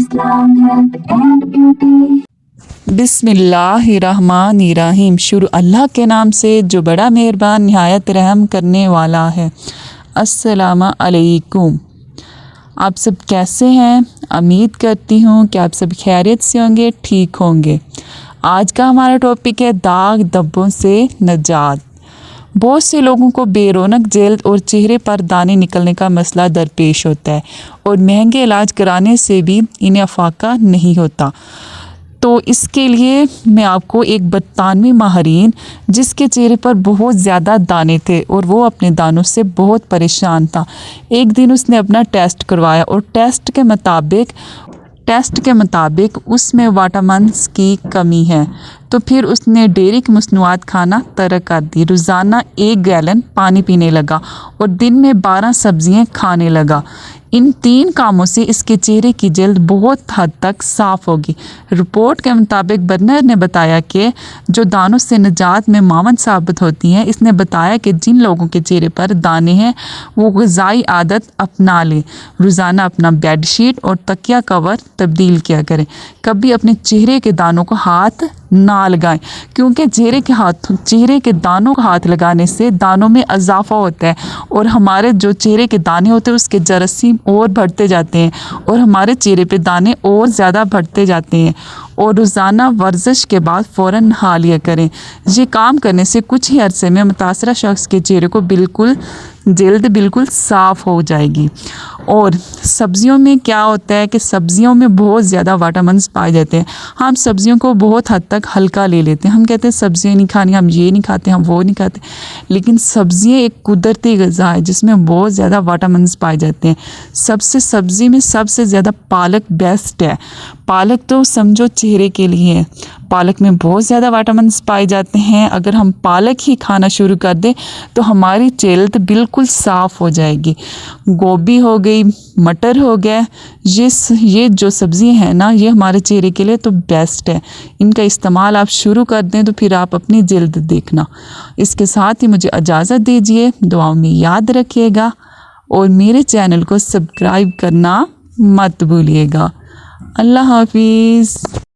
Islam Health and Beauty। बिस्मिल्लाहिर्रहमानिर्रहीम। शुरू अल्लाह के नाम से जो बड़ा मेहरबान निहायत रहम करने वाला है। अस्सलामु अलैकुम। आप सब कैसे हैं? उम्मीद करती हूँ कि आप सब खैरियत से होंगे, ठीक होंगे। आज का हमारा टॉपिक है दाग धब्बों से निजात। बहुत से लोगों को बेरौनक जल्द और चेहरे पर दाने निकलने का मसला दरपेश होता है और महंगे इलाज कराने से भी इन्हें अफाका नहीं होता। तो इसके लिए मैं आपको एक बरतानवी माहिरीन जिसके चेहरे पर बहुत ज़्यादा दाने थे और वो अपने दानों से बहुत परेशान था, एक दिन उसने अपना टेस्ट करवाया और टेस्ट के मुताबिक उसमें विटामिन्स की कमी है। तो फिर उसने डेयरी की मसनूआत खाना तर्क कर दी, रोज़ाना 1 गैलन पानी पीने लगा और दिन में 12 सब्जियां खाने लगा। इन 3 कामों से इसके चेहरे की जल्द बहुत हद तक साफ़ होगी। रिपोर्ट के मुताबिक बर्नर ने बताया कि जो दानों से निजात में मावन साबित होती हैं। इसने बताया कि जिन लोगों के चेहरे पर दाने हैं वो ग़िज़ाई आदत अपना लें, रोज़ाना अपना बेडशीट और तकिया कवर तब्दील किया करें। कभी अपने चेहरे के दानों को हाथ ना लगाएं, क्योंकि चेहरे के दानों को हाथ लगाने से दानों में इजाफा होता है और हमारे जो चेहरे के दाने होते हैं उसके जरासीम और बढ़ते जाते हैं और हमारे चेहरे पे दाने और ज़्यादा बढ़ते जाते हैं। और रोज़ाना वर्जिश के बाद फ़ौरन नहा लिया करें। ये काम करने से कुछ ही अरसे में मुतासरा शख्स के चेहरे को जल्द बिल्कुल साफ़ हो जाएगी। और सब्ज़ियों में क्या होता है कि सब्ज़ियों में बहुत ज़्यादा विटामिन्स पाए जाते हैं। हम सब्ज़ियों को बहुत हद तक हल्का ले लेते हैं, हम कहते हैं सब्ज़ियाँ नहीं खानी, हम ये नहीं खाते, हम वो नहीं खाते, लेकिन सब्ज़ियाँ एक कुदरती ग़िज़ा है जिसमें बहुत ज़्यादा विटामिन्स पाए जाते हैं। सब्ज़ी में सबसे ज़्यादा पालक बेस्ट है। पालक तो समझो चेहरे के लिए है। पालक में बहुत ज़्यादा विटामिन्स पाए जाते हैं। अगर हम पालक ही खाना शुरू कर दें तो हमारी जल्द बिल्कुल साफ़ हो जाएगी। गोभी हो गई, मटर हो गया, ये जो सब्ज़ी है ना, ये हमारे चेहरे के लिए तो बेस्ट है। इनका इस्तेमाल आप शुरू कर दें तो फिर आप अपनी जल्द देखना। इसके साथ ही मुझे इजाज़त दीजिए, दुआओं में याद रखिएगा और मेरे चैनल को सब्सक्राइब करना मत भूलिएगा। अल्लाह हाफिज़।